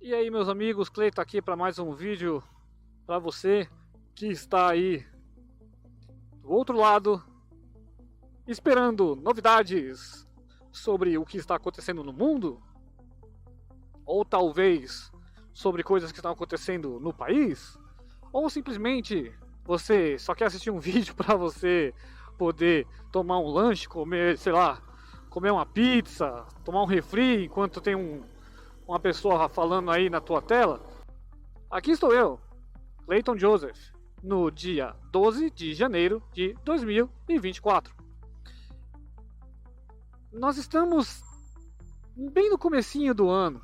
E aí, meus amigos, Cleiton aqui para mais um vídeo para você que está aí do outro lado, esperando novidades sobre o que está acontecendo no mundo, ou talvez sobre coisas que estão acontecendo no país, ou simplesmente você só quer assistir um vídeo para você poder tomar um lanche, comer, sei lá, comer uma pizza, tomar um refri enquanto tem uma pessoa falando aí na tua tela. Aqui estou eu, Cleiton Joseph, no dia 12 de janeiro de 2024. Nós estamos bem no comecinho do ano,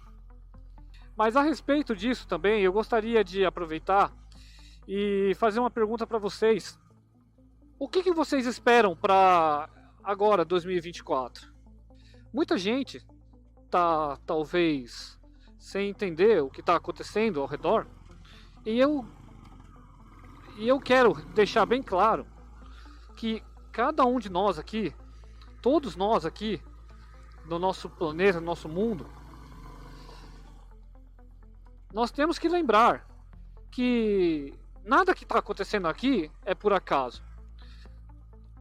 mas a respeito disso também eu gostaria de aproveitar e fazer uma pergunta para vocês. O que vocês esperam para agora, 2024? Muita gente tá talvez sem entender o que está acontecendo ao redor, e eu quero deixar bem claro que cada um de nós aqui, todos nós aqui no nosso planeta, no nosso mundo, nós temos que lembrar que nada que está acontecendo aqui é por acaso.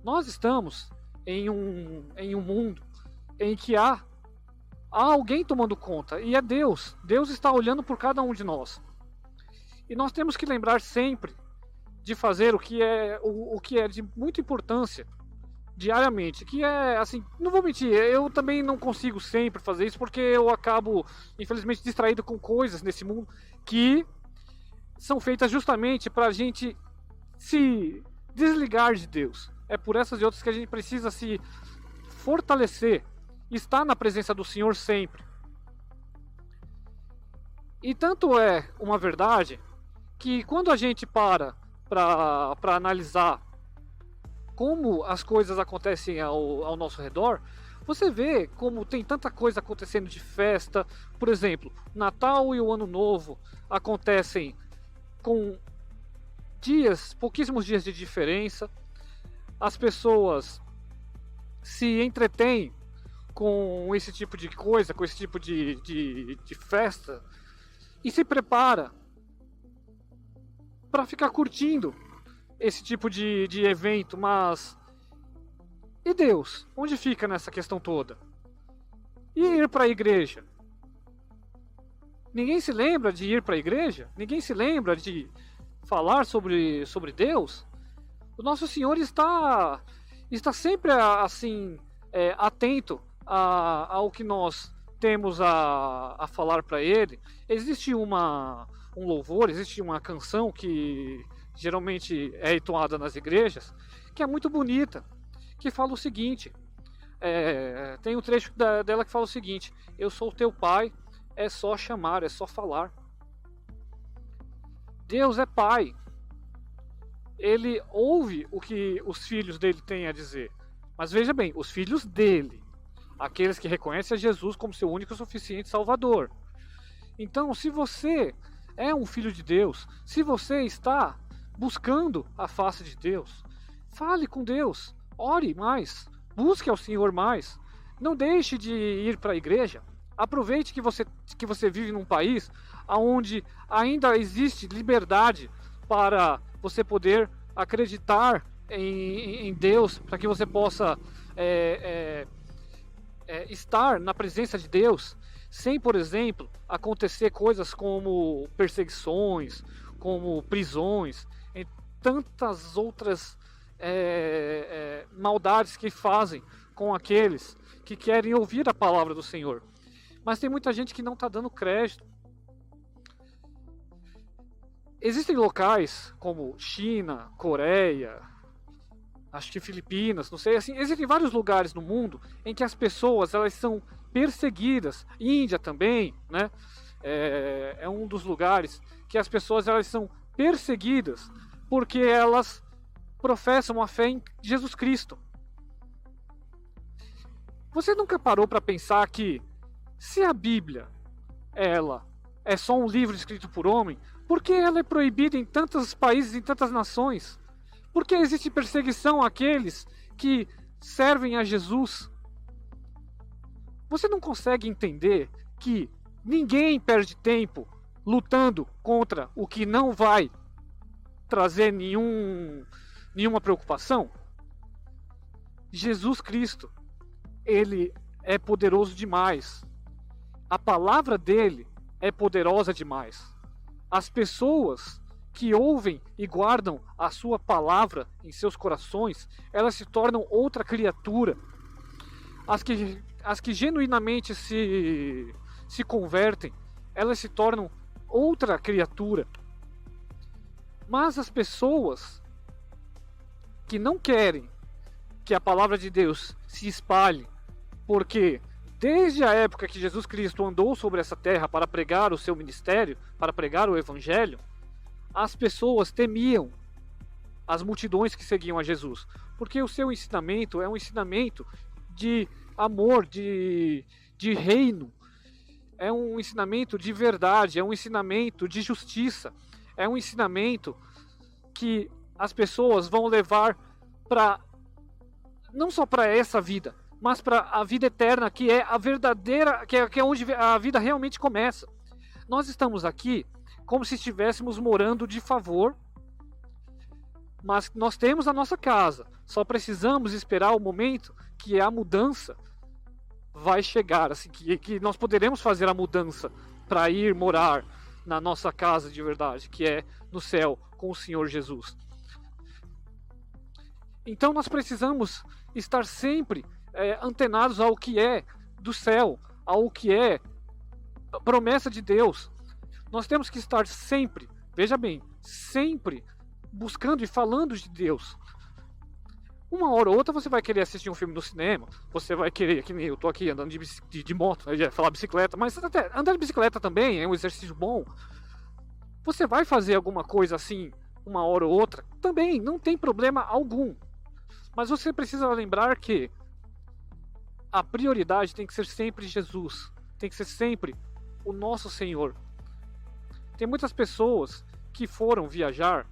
Nós estamos em um mundo em que há alguém tomando conta, e é Deus. Deus está olhando por cada um de nós. E nós temos que lembrar sempre de fazer o que é de muita importância diariamente, que é assim, não vou mentir, eu também não consigo sempre fazer isso, porque eu acabo, infelizmente, distraído com coisas nesse mundo que são feitas justamente para a gente se desligar de Deus. É por essas e outras que a gente precisa se fortalecer, estar na presença do Senhor sempre. E tanto é uma verdade que quando a gente para analisar como as coisas acontecem ao nosso redor, você vê como tem tanta coisa acontecendo de festa. Por exemplo, Natal e o Ano Novo acontecem com pouquíssimos dias de diferença. As pessoas se entretêm com esse tipo de coisa, com esse tipo de festa, e se prepara para ficar curtindo esse tipo de evento. Mas e Deus? Onde fica nessa questão toda? E ir para a igreja? Ninguém se lembra de ir para a igreja? Ninguém se lembra de falar sobre Deus? O nosso Senhor está sempre assim atento ao que nós temos a falar para Ele. Existe um louvor, existe uma canção que geralmente é entoada nas igrejas, que é muito bonita, que fala o seguinte, tem um trecho dela que fala o seguinte: eu sou teu pai, é só chamar, é só falar. Deus é pai. Ele ouve o que os filhos dele têm a dizer. Mas veja bem, os filhos dele, aqueles que reconhecem a Jesus como seu único e suficiente Salvador. Então, se você é um filho de Deus, se você está buscando a face de Deus, fale com Deus, ore mais, busque ao Senhor mais. Não deixe de ir para a igreja. Aproveite que você vive num país onde ainda existe liberdade para você poder acreditar em Deus, para que você possa estar na presença de Deus, sem, por exemplo, acontecer coisas como perseguições, como prisões, e tantas outras maldades que fazem com aqueles que querem ouvir a palavra do Senhor. Mas tem muita gente que não está dando crédito. Existem locais como China, Coreia, acho que Filipinas, não sei, assim, existem vários lugares no mundo em que as pessoas elas são perseguidas. Índia também, né? É um dos lugares que as pessoas elas são perseguidas porque elas professam a fé em Jesus Cristo. Você nunca parou para pensar que se a Bíblia ela é só um livro escrito por homem, por que ela é proibida em tantos países, em tantas nações? Por que existe perseguição àqueles que servem a Jesus? Você não consegue entender que Ninguém perde tempo lutando contra o que não vai trazer nenhuma preocupação. Jesus Cristo, ele é poderoso demais. A palavra dele é poderosa demais. As pessoas que ouvem e guardam a sua palavra em seus corações, elas se tornam outra criatura. As que genuinamente se convertem, elas se tornam outra criatura. Mas as pessoas que não querem que a palavra de Deus se espalhe, porque desde a época que Jesus Cristo andou sobre essa terra para pregar o seu ministério, para pregar o evangelho, as pessoas temiam as multidões que seguiam a Jesus, porque o seu ensinamento é um ensinamento de amor, de reino, é um ensinamento de verdade, é um ensinamento de justiça, é um ensinamento que as pessoas vão levar para não só para essa vida, mas para a vida eterna, que é a verdadeira, que é onde a vida realmente começa. Nós estamos aqui como se estivéssemos morando de favor, mas nós temos a nossa casa. Só precisamos esperar o momento que a mudança vai chegar, assim, que nós poderemos fazer a mudança para ir morar na nossa casa de verdade, que é no céu com o Senhor Jesus. Então nós precisamos estar sempre antenados ao que é do céu, ao que é a promessa de Deus. Nós temos que estar sempre, veja bem, sempre buscando e falando de Deus. Uma hora ou outra você vai querer assistir um filme no cinema, você vai querer, que nem eu tô aqui andando de moto, eu ia falar bicicleta, mas até andar de bicicleta também é um exercício bom. Você vai fazer alguma coisa assim, uma hora ou outra, também não tem problema algum. Mas você precisa lembrar que a prioridade tem que ser sempre Jesus, tem que ser sempre o nosso Senhor. Tem muitas pessoas que foram viajar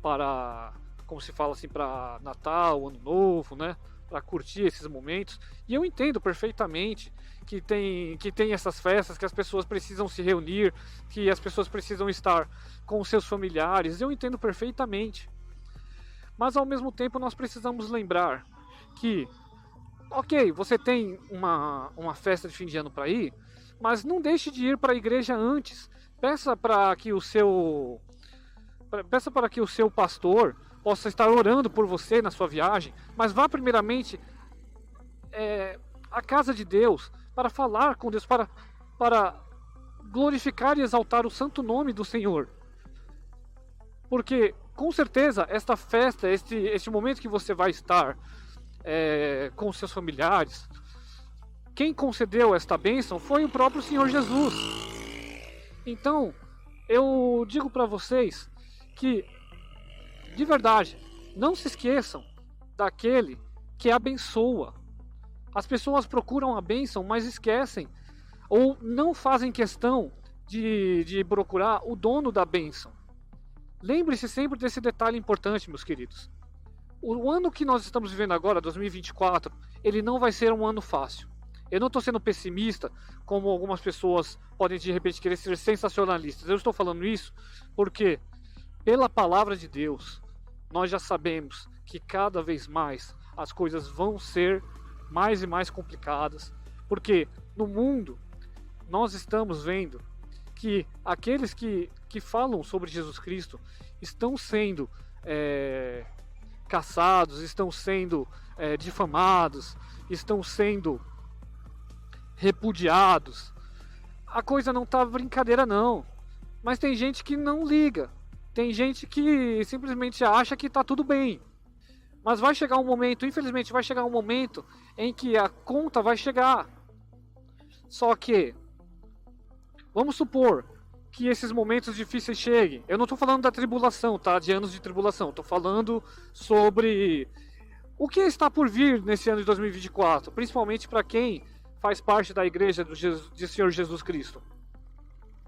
para, como se fala assim, para Natal, Ano Novo, né? Para curtir esses momentos. E eu entendo perfeitamente que tem essas festas, que as pessoas precisam se reunir, que as pessoas precisam estar com os seus familiares. Eu entendo perfeitamente. Mas ao mesmo tempo nós precisamos lembrar que, ok, você tem uma festa de fim de ano para ir, mas não deixe de ir para a igreja antes. Peça para que o seu pastor possa estar orando por você na sua viagem, mas vá primeiramente à casa de Deus para falar com Deus, para glorificar e exaltar o santo nome do Senhor. Porque com certeza esta festa, este momento que você vai estar com os seus familiares, quem concedeu esta bênção foi o próprio Senhor Jesus. Então, eu digo para vocês que, de verdade, não se esqueçam daquele que abençoa. As pessoas procuram a bênção, mas esquecem ou não fazem questão de procurar o dono da bênção. Lembre-se sempre desse detalhe importante, meus queridos. O ano que nós estamos vivendo agora, 2024, ele não vai ser um ano fácil. Eu não estou sendo pessimista, como algumas pessoas podem de repente querer ser sensacionalistas. Eu estou falando isso porque, pela palavra de Deus, nós já sabemos que cada vez mais as coisas vão ser mais e mais complicadas. Porque no mundo, nós estamos vendo que aqueles que falam sobre Jesus Cristo estão sendo caçados, estão sendo difamados, estão sendo repudiados. A coisa não tá brincadeira não. Mas tem gente que não liga. Tem gente que simplesmente acha que tá tudo bem. Mas vai chegar um momento, infelizmente vai chegar um momento em que a conta vai chegar. Só que vamos supor que esses momentos difíceis cheguem. Eu não estou falando da tribulação, tá? De anos de tribulação. Estou falando sobre o que está por vir nesse ano de 2024, principalmente para quem faz parte da igreja do Senhor Jesus Cristo.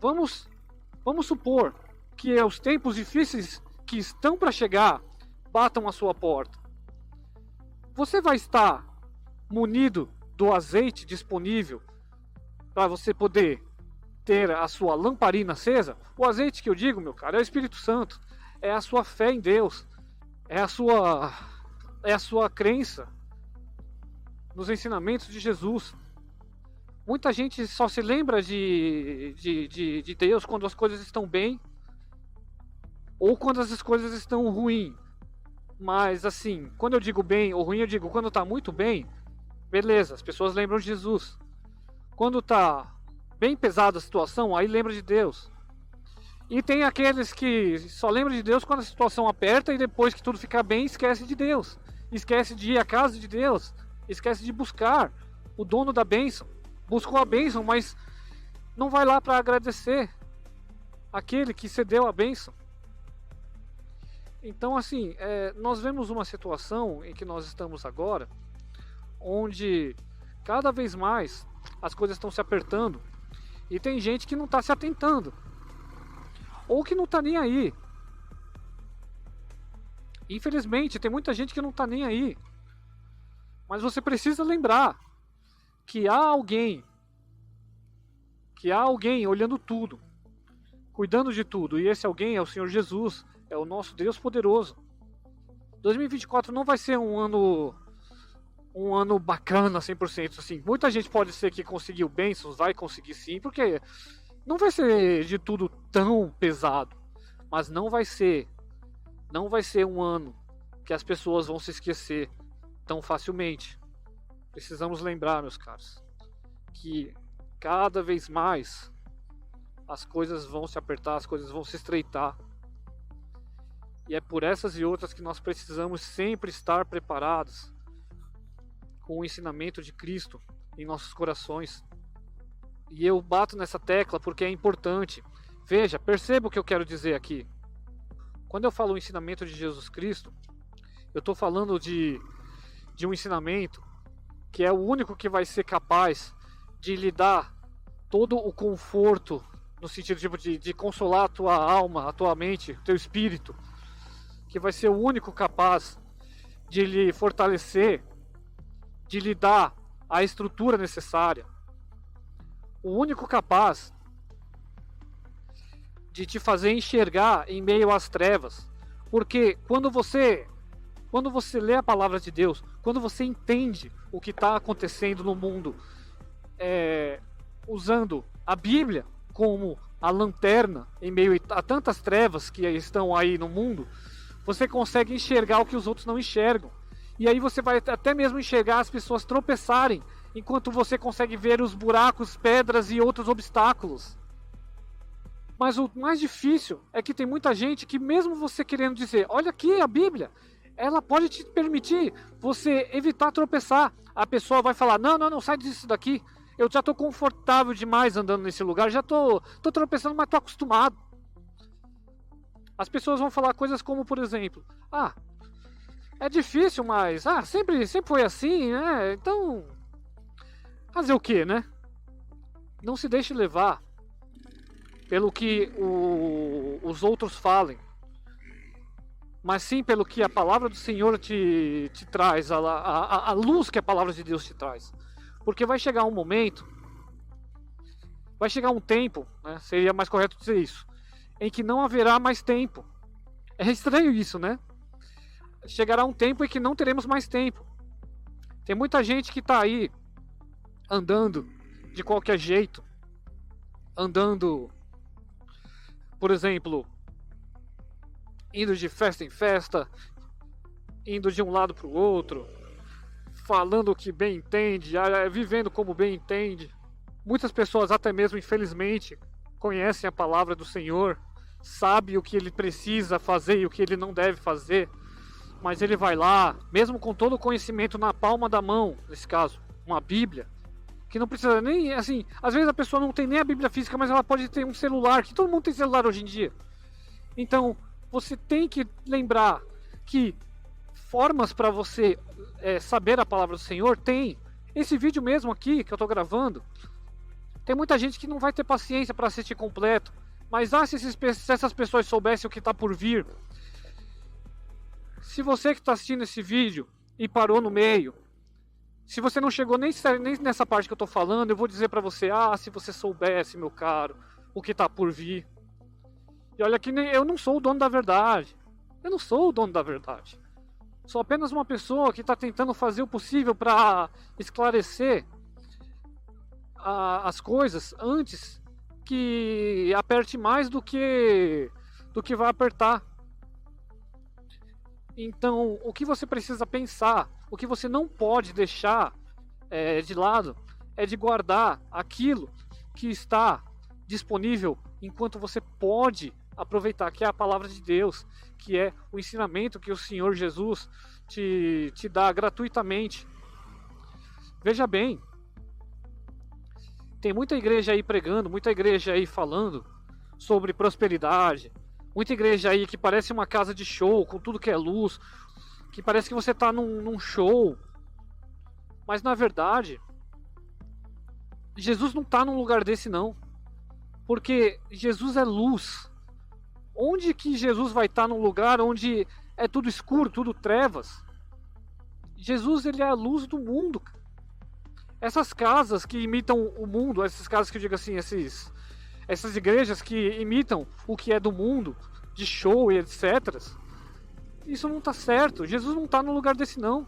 Vamos supor que os tempos difíceis que estão para chegar batam à sua porta. Você vai estar munido do azeite disponível para você poder ter a sua lamparina acesa, o azeite que eu digo, meu cara, é o Espírito Santo. É a sua fé em Deus. É a sua crença nos ensinamentos de Jesus. Muita gente só se lembra de Deus quando as coisas estão bem ou quando as coisas estão ruins. Mas assim, quando eu digo bem ou ruim, eu digo quando está muito bem, beleza, as pessoas lembram de Jesus. Quando está bem pesada a situação, aí lembra de Deus. E tem aqueles que só lembram de Deus quando a situação aperta e depois que tudo fica bem, esquece de Deus. Esquece de ir à casa de Deus. Esquece de buscar o dono da bênção. Buscou a bênção, mas não vai lá para agradecer aquele que cedeu a bênção. Então, assim, nós vemos uma situação em que nós estamos agora, onde cada vez mais as coisas estão se apertando e tem gente que não está se atentando ou que não está nem aí. Infelizmente, tem muita gente que não está nem aí. Mas você precisa lembrar que há alguém olhando tudo, cuidando de tudo, e esse alguém é o Senhor Jesus, é o nosso Deus poderoso. 2024 não vai ser um ano bacana 100%, assim. Muita gente pode ser que conseguiu bênçãos, vai conseguir sim, porque não vai ser de tudo tão pesado, mas não vai ser um ano que as pessoas vão se esquecer tão facilmente. Precisamos lembrar, meus caros, que cada vez mais as coisas vão se apertar, as coisas vão se estreitar. E é por essas e outras que nós precisamos sempre estar preparados com o ensinamento de Cristo em nossos corações. E eu bato nessa tecla porque é importante. Veja, perceba o que eu quero dizer aqui. Quando eu falo o ensinamento de Jesus Cristo, eu estou falando de um ensinamento que é o único que vai ser capaz de lhe dar todo o conforto, no sentido de consolar a tua alma, a tua mente, o teu espírito, que vai ser o único capaz de lhe fortalecer, de lhe dar a estrutura necessária, o único capaz de te fazer enxergar em meio às trevas. Porque quando você lê a palavra de Deus, quando você entende o que está acontecendo no mundo, usando a Bíblia como a lanterna em meio a tantas trevas que estão aí no mundo, você consegue enxergar o que os outros não enxergam. E aí você vai até mesmo enxergar as pessoas tropeçarem, enquanto você consegue ver os buracos, pedras e outros obstáculos. Mas o mais difícil é que tem muita gente que, mesmo você querendo dizer, olha aqui a Bíblia, ela pode te permitir você evitar tropeçar. A pessoa vai falar, não, sai disso daqui. Eu já estou confortável demais andando nesse lugar, já estou tropeçando, mas estou acostumado. As pessoas vão falar coisas como, por exemplo, é difícil, mas sempre foi assim, né? Então, fazer o quê, né? Não se deixe levar pelo que os outros falem, mas sim pelo que a palavra do Senhor te traz, a luz que a palavra de Deus te traz. Porque vai chegar um momento, vai chegar um tempo, né, seria mais correto dizer isso, em que não haverá mais tempo. É estranho isso, né? Chegará um tempo em que não teremos mais tempo. Tem muita gente que está aí andando de qualquer jeito, andando, por exemplo, indo de festa em festa, indo de um lado para o outro, falando o que bem entende, vivendo como bem entende. Muitas pessoas, até mesmo infelizmente, conhecem a palavra do Senhor, sabe o que ele precisa fazer e o que ele não deve fazer, mas ele vai lá, mesmo com todo o conhecimento na palma da mão, nesse caso, uma Bíblia, que não precisa nem, assim, às vezes a pessoa não tem nem a Bíblia física, mas ela pode ter um celular, que todo mundo tem celular hoje em dia. Então, você tem que lembrar que formas para você saber a palavra do Senhor tem. Esse vídeo mesmo aqui que eu estou gravando, tem muita gente que não vai ter paciência para assistir completo, mas se essas pessoas soubessem o que está por vir. Se você que está assistindo esse vídeo e parou no meio, Se você não chegou nem nessa parte que eu tô falando, eu vou dizer pra você, se você soubesse, meu caro, o que tá por vir. E olha que eu não sou o dono da verdade. Eu não sou o dono da verdade. Sou apenas uma pessoa que está tentando fazer o possível para esclarecer as coisas antes que aperte mais do que vai apertar. Então, o que você precisa pensar, o que você não pode deixar de lado, é de guardar aquilo que está disponível enquanto você pode aproveitar, que é a palavra de Deus, que é o ensinamento que o Senhor Jesus te dá gratuitamente. Veja bem, tem muita igreja aí pregando, muita igreja aí falando sobre prosperidade, muita igreja aí que parece uma casa de show, com tudo que é luz, que parece que você está num show, mas na verdade, Jesus não está num lugar desse não, porque Jesus é luz. Onde que Jesus vai estar num lugar onde é tudo escuro, tudo trevas? Jesus, ele é a luz do mundo. Essas casas que imitam o mundo, essas casas que eu digo assim, essas igrejas que imitam o que é do mundo, de show e etc. Isso não está certo. Jesus não está num lugar desse não.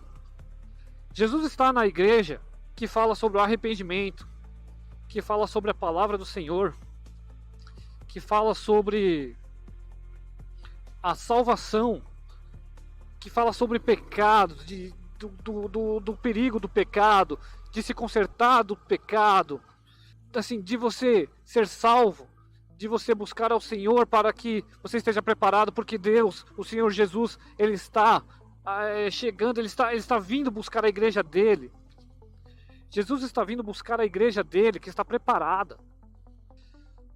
Jesus está na igreja que fala sobre o arrependimento, que fala sobre a palavra do Senhor, que fala sobre a salvação, que fala sobre pecado, do perigo do pecado, de se consertar do pecado, assim, de você ser salvo, de você buscar ao Senhor para que você esteja preparado, porque Deus, o Senhor Jesus, Ele está chegando, Ele está vindo buscar a igreja dele. Jesus está vindo buscar a igreja dele, que está preparada.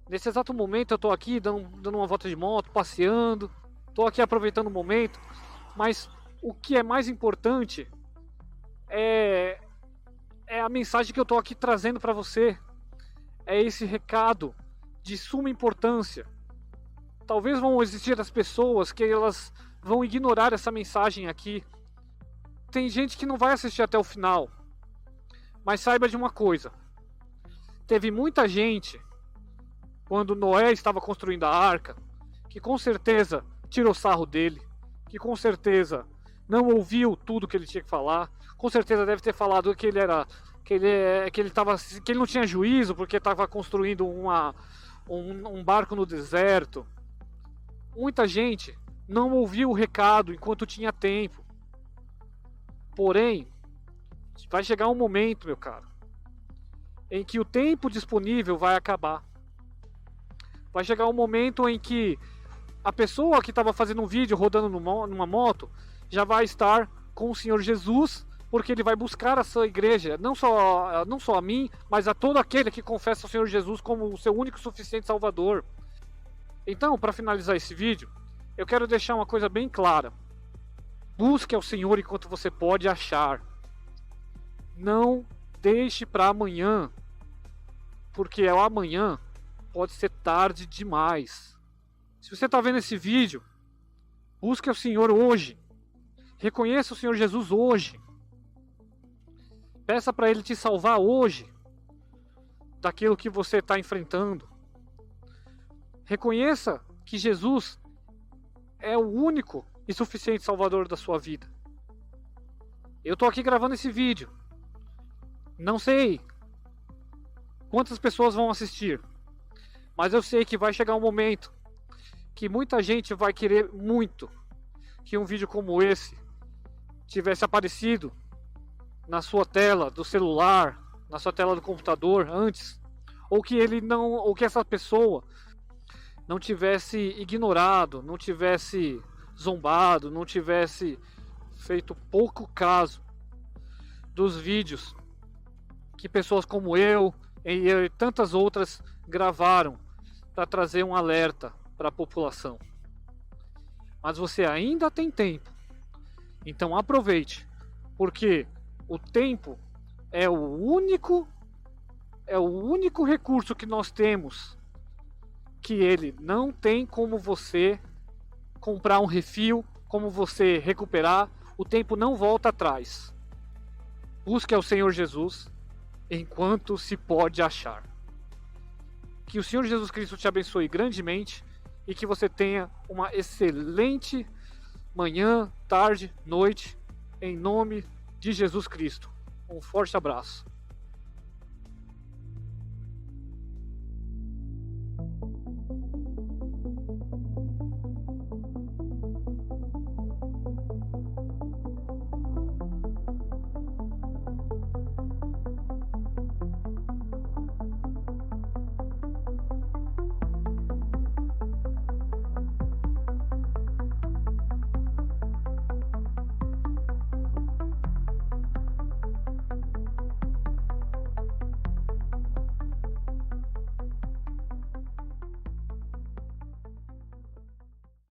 Nesse exato momento eu estou aqui dando uma volta de moto, passeando, estou aqui aproveitando o momento, mas o que é mais importante é a mensagem que eu estou aqui trazendo para você. É esse recado de suma importância. Talvez vão existir as pessoas que elas vão ignorar essa mensagem aqui. Tem gente que não vai assistir até o final. Mas saiba de uma coisa. Teve muita gente, quando Noé estava construindo a arca, que com certeza tirou sarro dele, que com certeza não ouviu tudo que ele tinha que falar, com certeza deve ter falado que ele não tinha juízo porque estava construindo um barco no deserto. Muita gente não ouviu o recado enquanto tinha tempo. Porém, vai chegar um momento, meu caro, em que o tempo disponível vai acabar. Vai chegar um momento em que a pessoa que estava fazendo um vídeo rodando numa moto já vai estar com o Senhor Jesus, porque ele vai buscar a sua igreja, não só a mim, mas a todo aquele que confessa o Senhor Jesus como o seu único e suficiente Salvador. Então, para finalizar esse vídeo, eu quero deixar uma coisa bem clara. Busque ao Senhor enquanto você pode achar. Não deixe para amanhã, porque o amanhã pode ser tarde demais. Se você está vendo esse vídeo, busque ao Senhor hoje. Reconheça o Senhor Jesus hoje. Peça para Ele te salvar hoje daquilo que você está enfrentando. Reconheça que Jesus é o único e suficiente Salvador da sua vida. Eu estou aqui gravando esse vídeo. Não sei quantas pessoas vão assistir, mas eu sei que vai chegar um momento que muita gente vai querer muito que um vídeo como esse tivesse aparecido na sua tela do celular, na sua tela do computador antes, ou que essa pessoa não tivesse ignorado, não tivesse zombado, não tivesse feito pouco caso dos vídeos que pessoas como eu e tantas outras gravaram para trazer um alerta para a população. Mas você ainda tem tempo. Então aproveite, porque o tempo é o único recurso que nós temos, que ele não tem como você comprar um refil, como você recuperar. O tempo não volta atrás. Busque ao Senhor Jesus enquanto se pode achar. Que o Senhor Jesus Cristo te abençoe grandemente e que você tenha uma excelente manhã, tarde, noite, em nome de Jesus Cristo. Um forte abraço.